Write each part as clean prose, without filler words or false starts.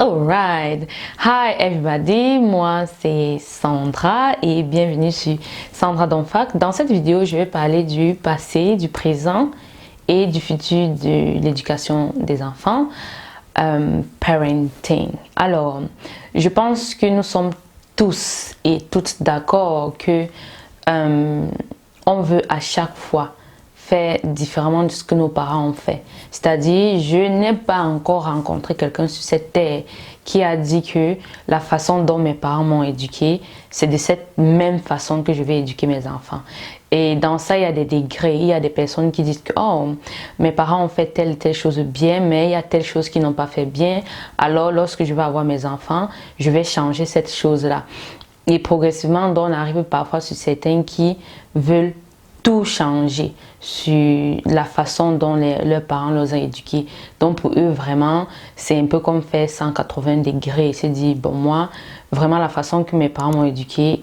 Alright, hi everybody, moi c'est Sandra et bienvenue sur Sandra Donfac. Dans cette vidéo, je vais parler du passé, du présent et du futur de l'éducation des enfants, parenting. Alors, je pense que nous sommes tous et toutes d'accord que on veut à chaque fois faire différemment de ce que nos parents ont fait. C'est-à-dire, je n'ai pas encore rencontré quelqu'un sur cette terre qui a dit que la façon dont mes parents m'ont éduqué, c'est de cette même façon que je vais éduquer mes enfants. Et dans ça, il y a des degrés. Il y a des personnes qui disent que oh, mes parents ont fait telle chose bien, mais il y a telle chose qu'ils n'ont pas fait bien. Alors, lorsque je vais avoir mes enfants, je vais changer cette chose-là. Et progressivement, on arrive parfois sur certains qui veulent tout changer sur la façon dont leurs parents les ont éduqués. Donc pour eux vraiment c'est un peu comme faire 180 degrés. Ils se disent bon, moi vraiment la façon que mes parents m'ont éduqué,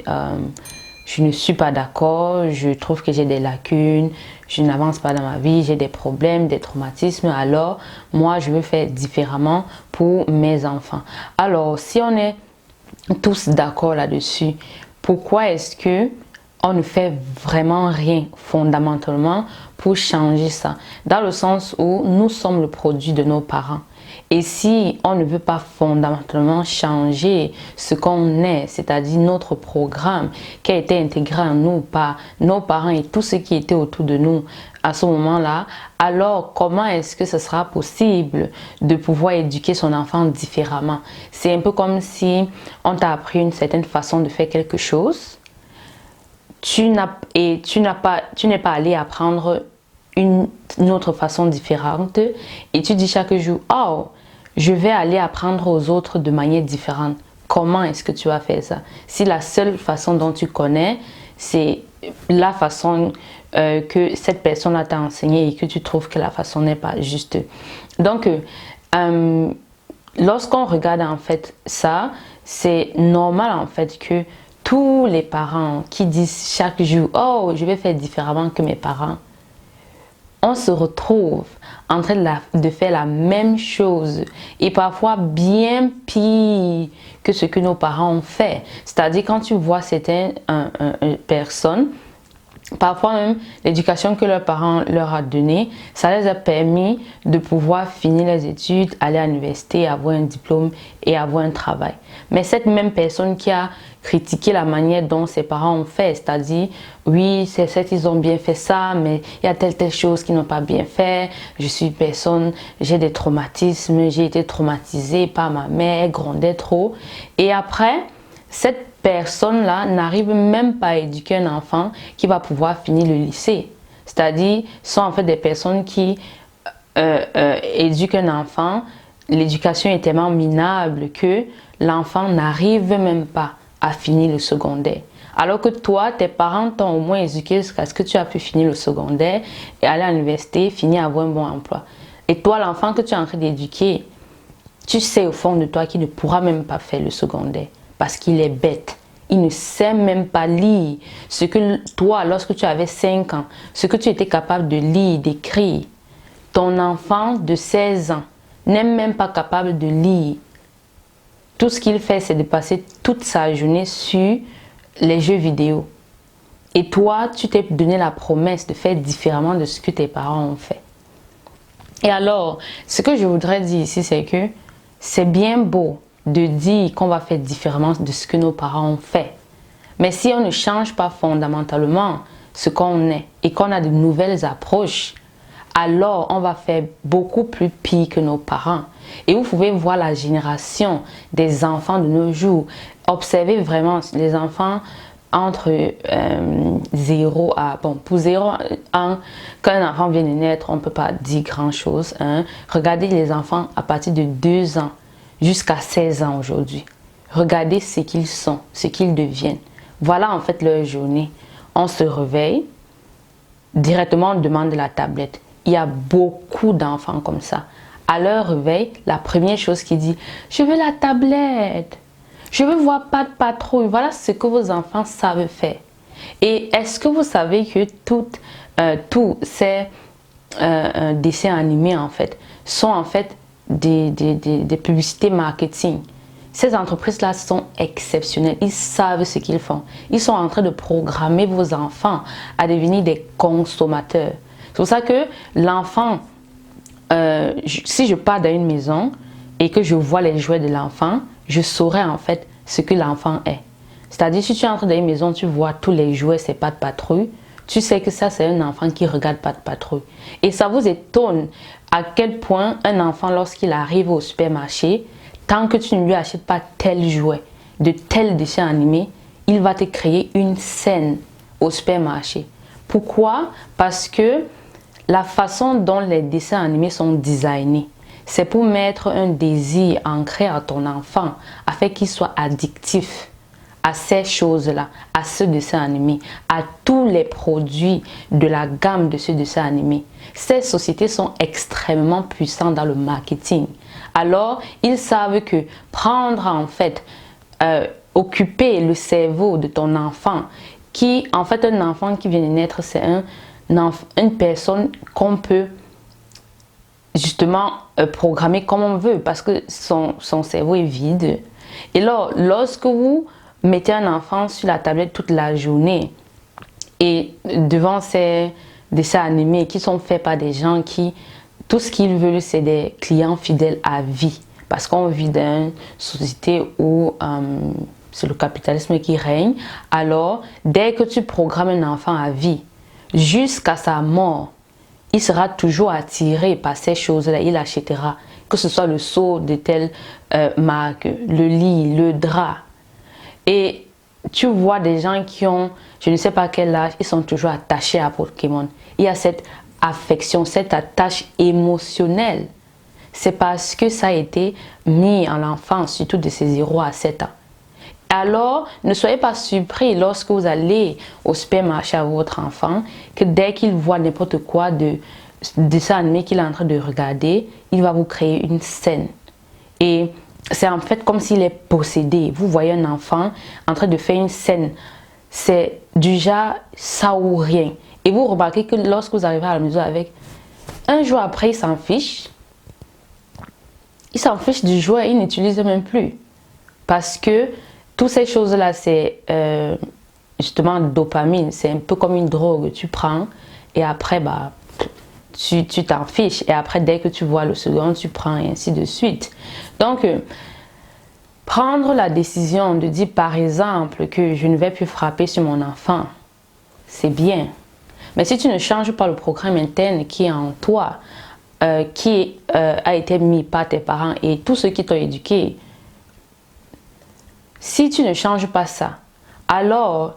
je ne suis pas d'accord, je trouve que j'ai des lacunes, je n'avance pas dans ma vie, j'ai des problèmes, des traumatismes, alors moi je veux faire différemment pour mes enfants. Alors si on est tous d'accord là-dessus, pourquoi est-ce que on ne fait vraiment rien fondamentalement pour changer ça? Dans le sens où nous sommes le produit de nos parents. Et si on ne veut pas fondamentalement changer ce qu'on est, c'est-à-dire notre programme qui a été intégré en nous par nos parents et tout ce qui était autour de nous à ce moment-là, alors comment est-ce que ce sera possible de pouvoir éduquer son enfant différemment? C'est un peu comme si on t'a appris une certaine façon de faire quelque chose. Tu n'es pas allé apprendre une autre façon différente et tu dis chaque jour, oh, je vais aller apprendre aux autres de manière différente. Comment est-ce que tu vas faire ça? Si la seule façon dont tu connais, c'est la façon que cette personne t'a enseigné et que tu trouves que la façon n'est pas juste. Donc, lorsqu'on regarde en fait ça, c'est normal en fait que tous les parents qui disent chaque jour « Oh, je vais faire différemment que mes parents », on se retrouve en train de faire la même chose et parfois bien pire que ce que nos parents ont fait. C'est-à-dire quand tu vois certaines personnes, parfois même l'éducation que leurs parents leur a donnée, ça les a permis de pouvoir finir les études, aller à l'université, avoir un diplôme et avoir un travail. Mais cette même personne qui a critiqué la manière dont ses parents ont fait, c'est-à-dire oui, c'est certes ils ont bien fait ça, mais il y a telle chose qu'ils n'ont pas bien fait, je suis une personne, j'ai des traumatismes, j'ai été traumatisée par ma mère, elle grondait trop. Et après, cette personne-là n'arrive même pas à éduquer un enfant qui va pouvoir finir le lycée. C'est-à-dire, sont en fait des personnes qui éduquent un enfant. L'éducation est tellement minable que l'enfant n'arrive même pas à finir le secondaire. Alors que toi, tes parents t'ont au moins éduqué jusqu'à ce que tu as pu finir le secondaire et aller à l'université, finir avoir un bon emploi. Et toi, l'enfant que tu es en train d'éduquer, tu sais au fond de toi qu'il ne pourra même pas faire le secondaire. Parce qu'il est bête. Il ne sait même pas lire ce que toi, lorsque tu avais 5 ans, ce que tu étais capable de lire, d'écrire. Ton enfant de 16 ans n'est même pas capable de lire. Tout ce qu'il fait, c'est de passer toute sa journée sur les jeux vidéo. Et toi, tu t'es donné la promesse de faire différemment de ce que tes parents ont fait. Et alors, ce que je voudrais dire ici, c'est que c'est bien beau de dire qu'on va faire différemment de ce que nos parents ont fait. Mais si on ne change pas fondamentalement ce qu'on est et qu'on a de nouvelles approches, alors on va faire beaucoup plus pire que nos parents. Et vous pouvez voir la génération des enfants de nos jours. Observez vraiment les enfants entre 0 à... Bon, pour 0 à 1, quand un enfant vient de naître, on ne peut pas dire grand-chose. Hein. Regardez les enfants à partir de 2 ans jusqu'à 16 ans aujourd'hui. Regardez ce qu'ils sont, ce qu'ils deviennent. Voilà en fait leur journée. On se réveille, directement on demande la tablette. Il y a beaucoup d'enfants comme ça. À leur réveil, la première chose qu'ils disent, je veux la tablette. Je veux voir pas de patrouille. Voilà ce que vos enfants savent faire. Et est-ce que vous savez que tous ces dessins animés en fait sont en fait des publicités marketing. Ces entreprises-là sont exceptionnelles. Ils savent ce qu'ils font. Ils sont en train de programmer vos enfants à devenir des consommateurs. C'est pour ça que l'enfant, si je pars dans une maison et que je vois les jouets de l'enfant, je saurai en fait ce que l'enfant est. C'est-à-dire, si tu entres dans une maison, tu vois tous les jouets, c'est Pat' Patrouille, tu sais que ça, c'est un enfant qui regarde Pat' Patrouille. Et ça vous étonne à quel point un enfant, lorsqu'il arrive au supermarché, tant que tu ne lui achètes pas tel jouet, de tel dessin animé, il va te créer une scène au supermarché. Pourquoi? Parce que la façon dont les dessins animés sont designés, c'est pour mettre un désir ancré à ton enfant afin qu'il soit addictif à ces choses-là, à ce dessin animé, à tous les produits de la gamme de ce dessin animé. Ces sociétés sont extrêmement puissantes dans le marketing. Alors, ils savent que prendre en fait, occuper le cerveau de ton enfant, qui en fait un enfant qui vient de naître, c'est une personne qu'on peut justement programmer comme on veut parce que son cerveau est vide. Et là, lorsque vous mettez un enfant sur la tablette toute la journée et devant ces dessins animés qui sont faits par des gens qui, tout ce qu'ils veulent, c'est des clients fidèles à vie. Parce qu'on vit dans une société où c'est le capitalisme qui règne. Alors, dès que tu programmes un enfant à vie, jusqu'à sa mort, il sera toujours attiré par ces choses-là. Il achètera, que ce soit le seau de telle marque, le lit, le drap. Et tu vois des gens qui ont, je ne sais pas quel âge, ils sont toujours attachés à Pokémon. Il y a cette affection, cette attache émotionnelle. C'est parce que ça a été mis en l'enfance, surtout de ces 0 à 7 ans. Alors, ne soyez pas surpris lorsque vous allez au supermarché avec votre enfant, que dès qu'il voit n'importe quoi de dessin animé qu'il est en train de regarder, il va vous créer une scène. Et c'est en fait comme s'il est possédé. Vous voyez un enfant en train de faire une scène. C'est du genre ça ou rien. Et vous remarquez que lorsque vous arrivez à la maison avec, un jour après, il s'en fiche. Il s'en fiche du jouet, il n'utilise même plus. Parce que toutes ces choses-là, c'est justement dopamine. C'est un peu comme une drogue. Tu prends et après, bah, tu t'en fiches. Et après, dès que tu vois le second, tu prends et ainsi de suite. Donc, prendre la décision de dire par exemple que je ne vais plus frapper sur mon enfant, c'est bien. Mais si tu ne changes pas le programme interne qui est en toi, qui a été mis par tes parents et tous ceux qui t'ont éduqué, si tu ne changes pas ça, alors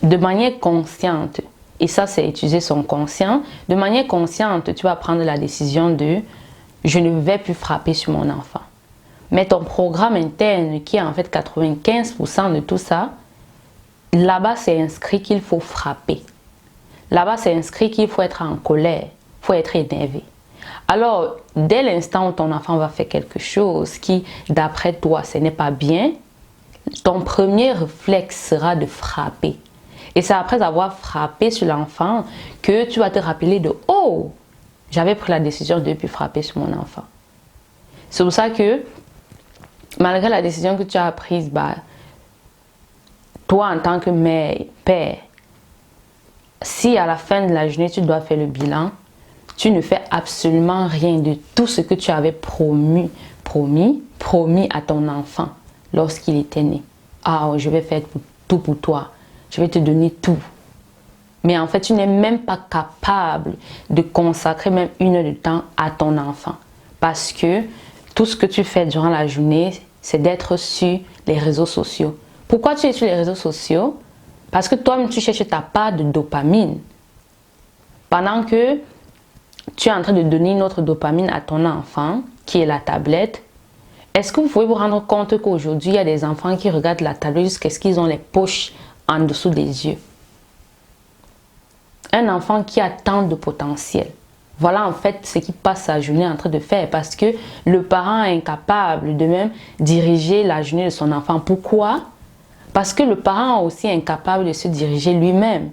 de manière consciente, et ça c'est utiliser son conscient, de manière consciente, tu vas prendre la décision de je ne vais plus frapper sur mon enfant. Mais ton programme interne, qui est en fait 95% de tout ça, là-bas c'est inscrit qu'il faut frapper. Là-bas c'est inscrit qu'il faut être en colère, il faut être énervé. Alors, dès l'instant où ton enfant va faire quelque chose qui, d'après toi, ce n'est pas bien, ton premier réflexe sera de frapper. Et c'est après avoir frappé sur l'enfant que tu vas te rappeler de « Oh, j'avais pris la décision de ne plus frapper sur mon enfant. » C'est pour ça que, malgré la décision que tu as prise, bah, toi en tant que mère, père, si à la fin de la journée tu dois faire le bilan, tu ne fais absolument rien de tout ce que tu avais promis à ton enfant lorsqu'il était né. Ah, je vais faire tout pour toi. Je vais te donner tout. Mais en fait, tu n'es même pas capable de consacrer même 1 heure de temps à ton enfant. Parce que tout ce que tu fais durant la journée, c'est d'être sur les réseaux sociaux. Pourquoi tu es sur les réseaux sociaux? Parce que toi-même, tu cherches ta part de dopamine. Pendant que tu es en train de donner une autre dopamine à ton enfant, qui est la tablette. Est-ce que vous pouvez vous rendre compte qu'aujourd'hui, il y a des enfants qui regardent la tablette jusqu'à ce qu'ils ont les poches en dessous des yeux? Un enfant qui a tant de potentiel. Voilà en fait ce qu'il passe sa journée en train de faire parce que le parent est incapable de même diriger la journée de son enfant. Pourquoi? Parce que le parent est aussi incapable de se diriger lui-même.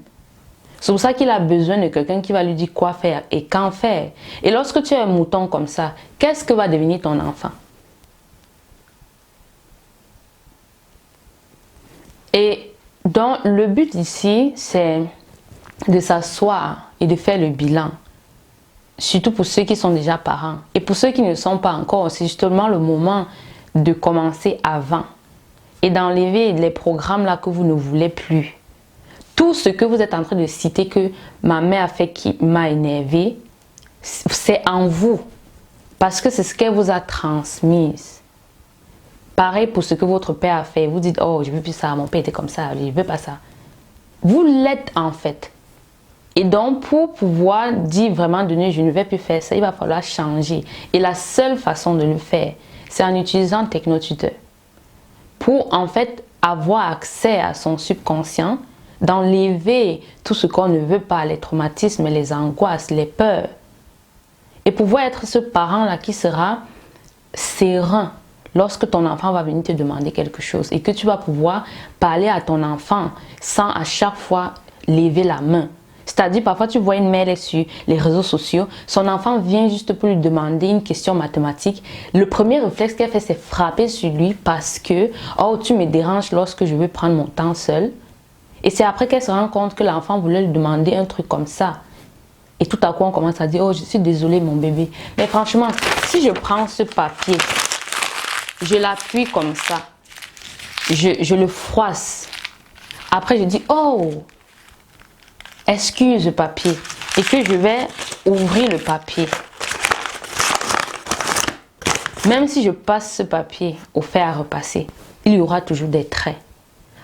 C'est pour ça qu'il a besoin de quelqu'un qui va lui dire quoi faire et quand faire. Et lorsque tu es un mouton comme ça, qu'est-ce que va devenir ton enfant? Et donc, le but ici, c'est de s'asseoir et de faire le bilan. Surtout pour ceux qui sont déjà parents. Et pour ceux qui ne le sont pas encore, c'est justement le moment de commencer avant. Et d'enlever les programmes là que vous ne voulez plus. Tout ce que vous êtes en train de citer que ma mère a fait qui m'a énervé, c'est en vous. Parce que c'est ce qu'elle vous a transmis. Pareil pour ce que votre père a fait. Vous dites, oh, je ne veux plus ça, mon père était comme ça, je ne veux pas ça. Vous l'êtes en fait. Et donc, pour pouvoir dire vraiment, Denis, je ne vais plus faire ça, il va falloir changer. Et la seule façon de le faire, c'est en utilisant Technotuteur. Pour en fait avoir accès à son subconscient, d'enlever tout ce qu'on ne veut pas, les traumatismes, les angoisses, les peurs. Et pouvoir être ce parent-là qui sera serein lorsque ton enfant va venir te demander quelque chose et que tu vas pouvoir parler à ton enfant sans à chaque fois lever la main. C'est-à-dire, parfois, tu vois une mère sur les réseaux sociaux, son enfant vient juste pour lui demander une question mathématique. Le premier réflexe qu'elle fait, c'est frapper sur lui parce que « Oh, tu me déranges lorsque je veux prendre mon temps seul. » Et c'est après qu'elle se rend compte que l'enfant voulait lui demander un truc comme ça. Et tout à coup, on commence à dire « Oh, je suis désolée, mon bébé. » Mais franchement, si je prends ce papier, je l'appuie comme ça, je le froisse. Après, je dis « Oh !» excuse papier et que je vais ouvrir le papier. Même si je passe ce papier au fer à repasser, il y aura toujours des traits.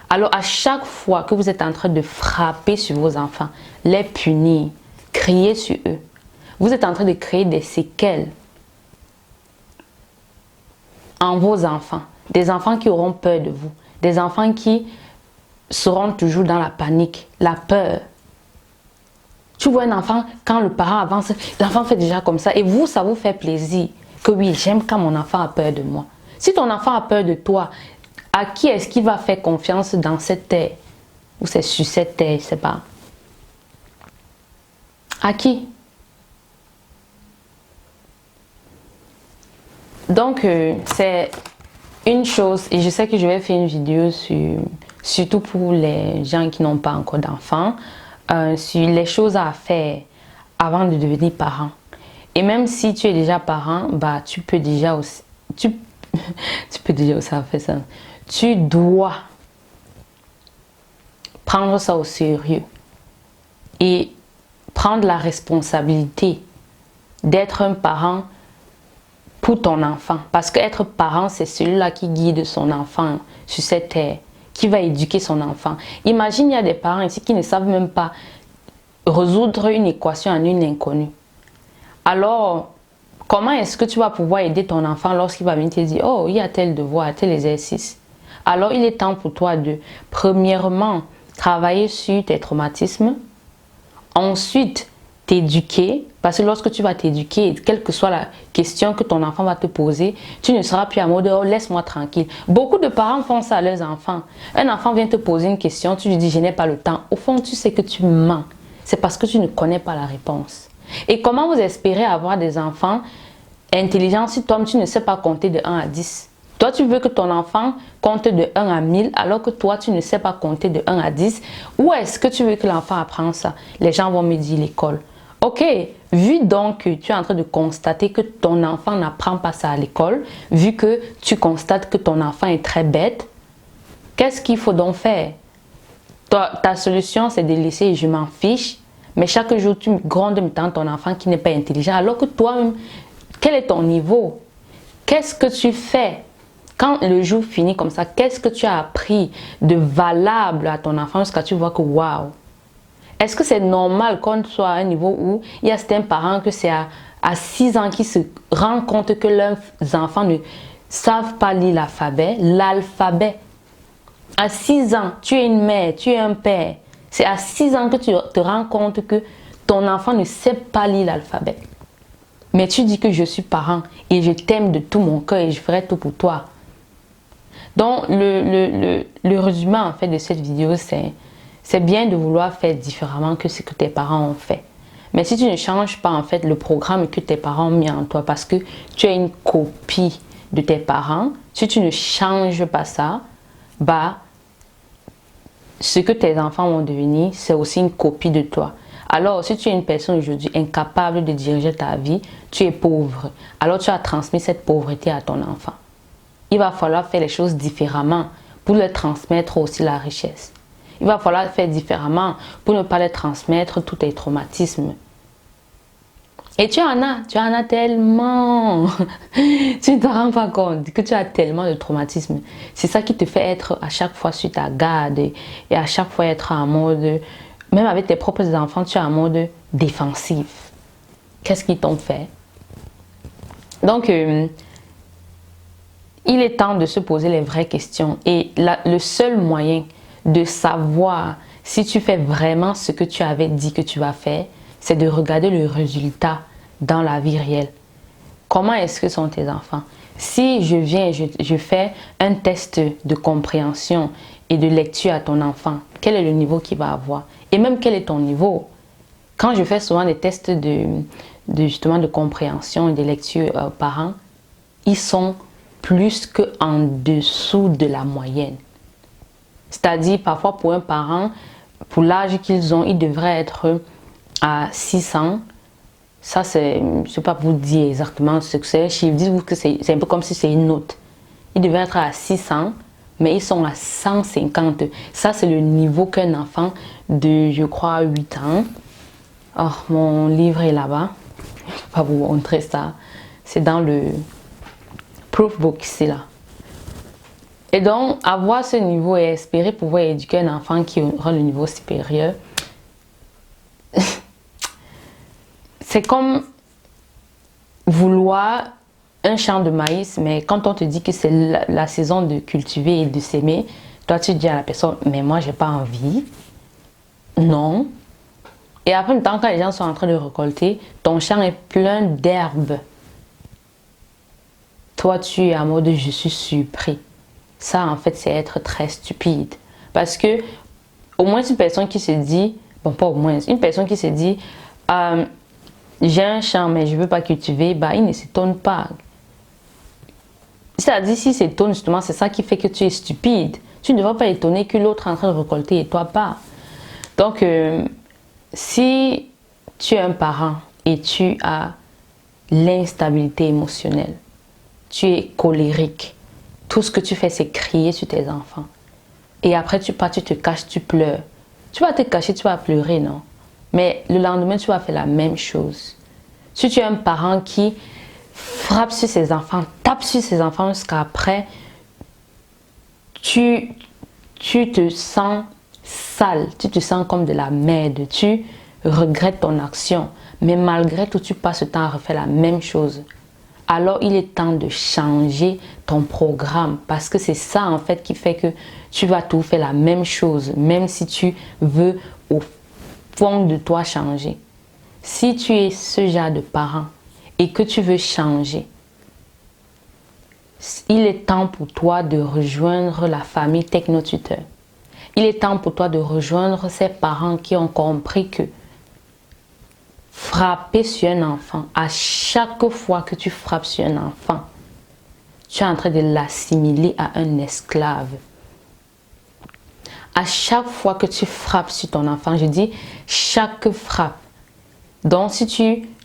Alors à chaque fois que vous êtes en train de frapper sur vos enfants, les punir, crier sur eux, vous êtes en train de créer des séquelles en vos enfants. Des enfants qui auront peur de vous. Des enfants qui seront toujours dans la panique, la peur. Tu vois un enfant, quand le parent avance, l'enfant fait déjà comme ça. Et vous, ça vous fait plaisir. Que oui, j'aime quand mon enfant a peur de moi. Si ton enfant a peur de toi, à qui est-ce qu'il va faire confiance dans cette terre? Ou c'est sur cette terre, je ne sais pas. À qui? Donc, c'est une chose, et je sais que je vais faire une vidéo surtout pour les gens qui n'ont pas encore d'enfants, sur les choses à faire avant de devenir parent. Et même si tu es déjà parent, bah, tu peux déjà aussi, tu peux déjà aussi faire ça. Tu dois prendre ça au sérieux et prendre la responsabilité d'être un parent pour ton enfant. Parce qu'être parent, c'est celui-là qui guide son enfant sur cette terre, qui va éduquer son enfant. Imagine, il y a des parents ici qui ne savent même pas résoudre une équation en une inconnue. Alors, comment est-ce que tu vas pouvoir aider ton enfant lorsqu'il va venir te dire « Oh, il y a tel devoir, tel exercice ». Alors, il est temps pour toi de, premièrement, travailler sur tes traumatismes. Ensuite, t'éduquer. Parce que lorsque tu vas t'éduquer, quelle que soit la question que ton enfant va te poser, tu ne seras plus à mode « Oh, laisse-moi tranquille ». Beaucoup de parents font ça à leurs enfants. Un enfant vient te poser une question, tu lui dis « Je n'ai pas le temps ». Au fond, tu sais que tu mens. C'est parce que tu ne connais pas la réponse. Et comment vous espérez avoir des enfants intelligents si toi, tu ne sais pas compter de 1 à 10? Toi, tu veux que ton enfant compte de 1 à 1000 alors que toi, tu ne sais pas compter de 1 à 10. Où est-ce que tu veux que l'enfant apprenne ça? Les gens vont me dire l'école. Ok, vu donc que tu es en train de constater que ton enfant n'apprend pas ça à l'école, vu que tu constates que ton enfant est très bête, qu'est-ce qu'il faut donc faire? Ta solution, c'est de laisser « je m'en fiche ». Mais chaque jour, tu grondes maintenant ton enfant qui n'est pas intelligent. Alors que toi-même, quel est ton niveau? Qu'est-ce que tu fais? Quand le jour finit comme ça, qu'est-ce que tu as appris de valable à ton enfant jusqu'à tu vois que waouh? Est-ce que c'est normal qu'on soit à un niveau où il y a certains parents que c'est à 6 ans qui se rendent compte que leurs enfants ne savent pas lire l'alphabet? L'alphabet. À 6 ans, tu es une mère, tu es un père. C'est à 6 ans que tu te rends compte que ton enfant ne sait pas lire l'alphabet. Mais tu dis que je suis parent et je t'aime de tout mon cœur et je ferai tout pour toi. Donc, le résumé en fait de cette vidéo, C'est bien de vouloir faire différemment que ce que tes parents ont fait. Mais si tu ne changes pas en fait le programme que tes parents ont mis en toi parce que tu es une copie de tes parents, si tu ne changes pas ça, bah, ce que tes enfants vont devenir, c'est aussi une copie de toi. Alors, si tu es une personne aujourd'hui incapable de diriger ta vie, tu es pauvre. Alors, tu as transmis cette pauvreté à ton enfant. Il va falloir faire les choses différemment pour leur transmettre aussi la richesse. Il va falloir faire différemment pour ne pas leur transmettre tous tes traumatismes. Et tu en as tellement. Tu ne te rends pas compte que tu as tellement de traumatismes. C'est ça qui te fait être à chaque fois sur ta garde et à chaque fois être en mode, même avec tes propres enfants, tu es en mode défensif. Qu'est-ce qu'ils t'ont fait? Donc, il est temps de se poser les vraies questions. Et le seul moyen de savoir si tu fais vraiment ce que tu avais dit que tu vas faire, c'est de regarder le résultat dans la vie réelle. Comment est-ce que sont tes enfants? Si je viens, je fais un test de compréhension et de lecture à ton enfant, quel est le niveau qu'il va avoir? Et même quel est ton niveau? Quand je fais souvent des tests justement de compréhension et de lecture aux parents, ils sont plus qu'en dessous de la moyenne. C'est-à-dire, parfois pour un parent, pour l'âge qu'ils ont, ils devraient être à 600. Ça, je ne sais pas vous dire exactement ce que c'est. Je dis que c'est un peu comme si c'est une note. Ils devaient être à 600, mais ils sont à 150. Ça, c'est le niveau qu'un enfant de, je crois, 8 ans. Oh, mon livre est là-bas. Je ne vais pas vous montrer ça. C'est dans le proof book, c'est là. Et donc, avoir ce niveau et espérer pouvoir éduquer un enfant qui aura le niveau supérieur, c'est comme vouloir un champ de maïs, mais quand on te dit que c'est la saison de cultiver et de s'aimer, toi tu dis à la personne, mais moi j'ai pas envie. Non. Et après, quand les gens sont en train de récolter, ton champ est plein d'herbes. Toi tu es en mode je suis surpris. Ça en fait c'est être très stupide. Parce que au moins une personne qui se dit, bon pas au moins, une personne qui se dit, j'ai un champ mais je ne veux pas cultiver, bah, il ne s'étonne pas. C'est-à-dire, s'il s'étonne justement, c'est ça qui fait que tu es stupide. Tu ne devrais pas étonner que l'autre est en train de récolter et toi pas. Donc, si tu es un parent et tu as l'instabilité émotionnelle, tu es colérique, tout ce que tu fais c'est crier sur tes enfants. Et après tu pars, tu te caches, tu pleures. Tu vas te cacher, tu vas pleurer, non? Mais le lendemain, tu vas faire la même chose. Si tu es un parent qui frappe sur ses enfants, tape sur ses enfants jusqu'après, tu te sens sale, tu te sens comme de la merde, tu regrettes ton action, mais malgré tout, tu passes le temps à refaire la même chose. Alors, il est temps de changer ton programme parce que c'est ça en fait qui fait que tu vas tout faire la même chose, même si tu veux au fond de toi changer. Si tu es ce genre de parent et que tu veux changer, il est temps pour toi de rejoindre la famille technotuteur. Il est temps pour toi de rejoindre ces parents qui ont compris que frapper sur un enfant, à chaque fois que tu frappes sur un enfant, tu es en train de l'assimiler à un esclave. À chaque fois que tu frappes sur ton enfant, je dis chaque frappe. Donc,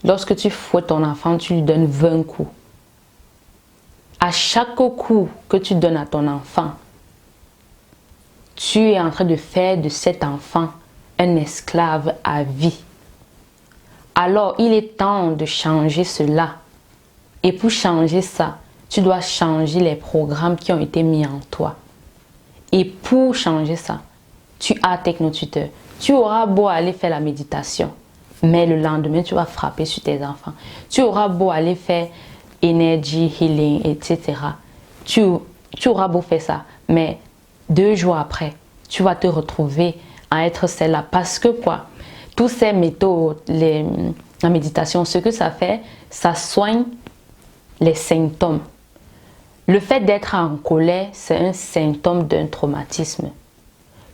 lorsque tu fouettes ton enfant, tu lui donnes 20 coups. À chaque coup que tu donnes à ton enfant, tu es en train de faire de cet enfant un esclave à vie. Alors, il est temps de changer cela. Et pour changer ça, tu dois changer les programmes qui ont été mis en toi. Et pour changer ça, tu as technotuteur. Tu auras beau aller faire la méditation, mais le lendemain, tu vas frapper sur tes enfants. Tu auras beau aller faire energy healing, etc. Tu auras beau faire ça, mais 2 jours après, tu vas te retrouver à être celle-là. Parce que quoi? Tous ces méthodes, la méditation, ce que ça fait, ça soigne les symptômes. Le fait d'être en colère, c'est un symptôme d'un traumatisme.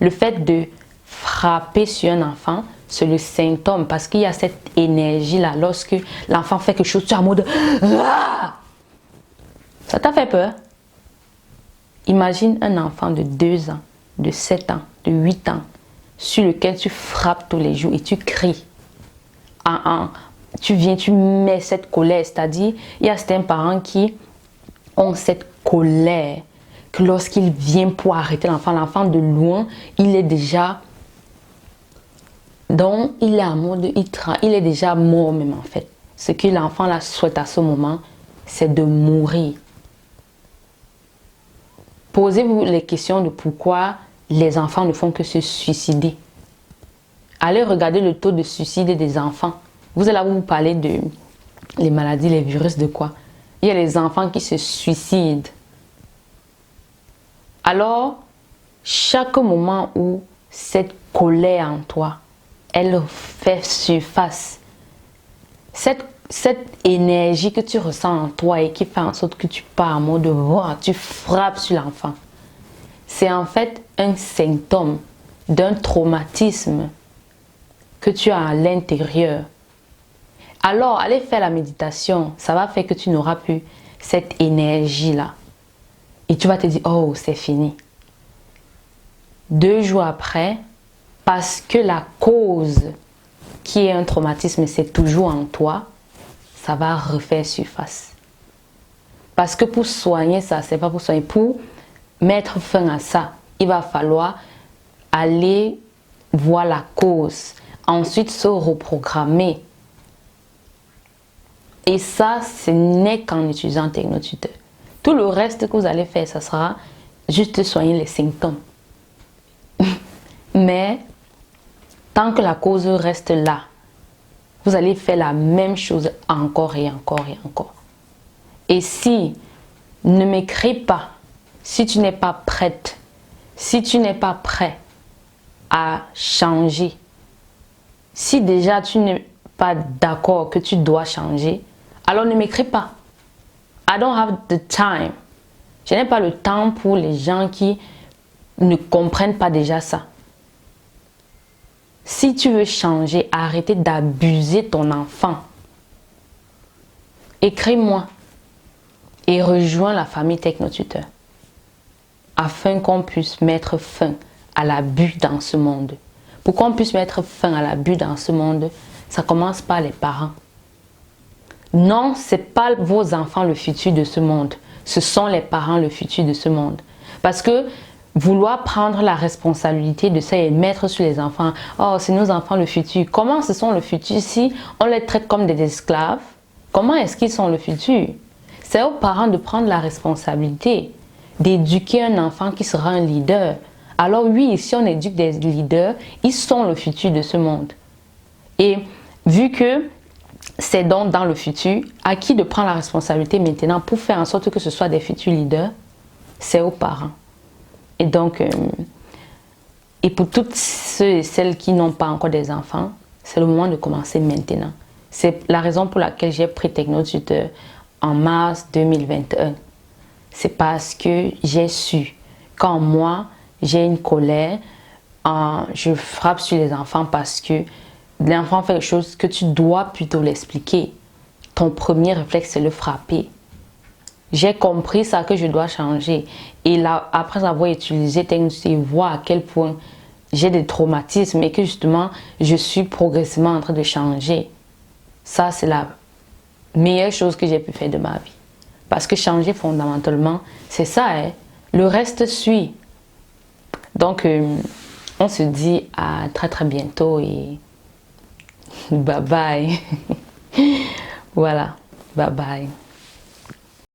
Le fait de frapper sur un enfant, c'est le symptôme parce qu'il y a cette énergie-là. Lorsque l'enfant fait quelque chose, tu es en mode ah! Ça t'a fait peur? Imagine un enfant de 2 ans, de 7 ans, de 8 ans, sur lequel tu frappes tous les jours et tu cries. Tu viens, tu mets cette colère. C'est-à-dire, il y a certains parents qui ont cette colère que lorsqu'il vient pour arrêter l'enfant de loin, il est déjà... Donc, il est en mode, il est déjà mort même en fait. Ce que l'enfant là souhaite à ce moment, c'est de mourir. Posez-vous les questions de pourquoi les enfants ne font que se suicider. Allez regarder le taux de suicide des enfants. Vous allez vous parler de les maladies, les virus, de quoi. Il y a les enfants qui se suicident. Alors, chaque moment où cette colère en toi, elle fait surface, cette énergie que tu ressens en toi et qui fait en sorte que tu pars en mode voir, tu frappes sur l'enfant. C'est en fait un symptôme d'un traumatisme que tu as à l'intérieur. Alors, allez faire la méditation, ça va faire que tu n'auras plus cette énergie-là. Et tu vas te dire, oh, c'est fini. 2 jours après, parce que la cause qui est un traumatisme, c'est toujours en toi, ça va refaire surface. Parce que pour soigner ça, c'est pas pour soigner, pour mettre fin à ça, il va falloir aller voir la cause, ensuite se reprogrammer. Et ça, ce n'est qu'en utilisant Technotuteur. Tout le reste que vous allez faire, ça sera juste soigner les symptômes. Mais tant que la cause reste là, vous allez faire la même chose encore et encore et encore. Et si, ne m'écris pas, si tu n'es pas prête, si tu n'es pas prêt à changer, si déjà tu n'es pas d'accord que tu dois changer, alors ne m'écris pas. I don't have the time. Je n'ai pas le temps pour les gens qui ne comprennent pas déjà ça. Si tu veux changer, arrêter d'abuser ton enfant. Écris-moi et rejoins la famille Technotuteur afin qu'on puisse mettre fin à l'abus dans ce monde. Pour qu'on puisse mettre fin à l'abus dans ce monde, ça commence par les parents. Non, ce n'est pas vos enfants le futur de ce monde. Ce sont les parents le futur de ce monde. Parce que vouloir prendre la responsabilité de ça et mettre sur les enfants, oh, c'est nos enfants le futur. Comment ce sont le futur si on les traite comme des esclaves? Comment est-ce qu'ils sont le futur? C'est aux parents de prendre la responsabilité d'éduquer un enfant qui sera un leader. Alors oui, si on éduque des leaders, ils sont le futur de ce monde. Et vu que c'est donc dans le futur, à qui de prendre la responsabilité maintenant pour faire en sorte que ce soit des futurs leaders? C'est aux parents. Et donc, et pour toutes ceux et celles qui n'ont pas encore des enfants, c'est le moment de commencer maintenant. C'est la raison pour laquelle j'ai pris Technotuteur en mars 2021. C'est parce que j'ai su, quand moi, j'ai une colère, je frappe sur les enfants parce que l'enfant fait quelque chose que tu dois plutôt l'expliquer. Ton premier réflexe, c'est le frapper. J'ai compris ça que je dois changer. Et là, après avoir utilisé Technotuteur, et voir à quel point j'ai des traumatismes et que justement, je suis progressivement en train de changer. Ça, c'est la meilleure chose que j'ai pu faire de ma vie. Parce que changer fondamentalement, c'est ça, hein? Le reste suit. Donc, on se dit à très très bientôt et bye bye. Voilà, bye bye.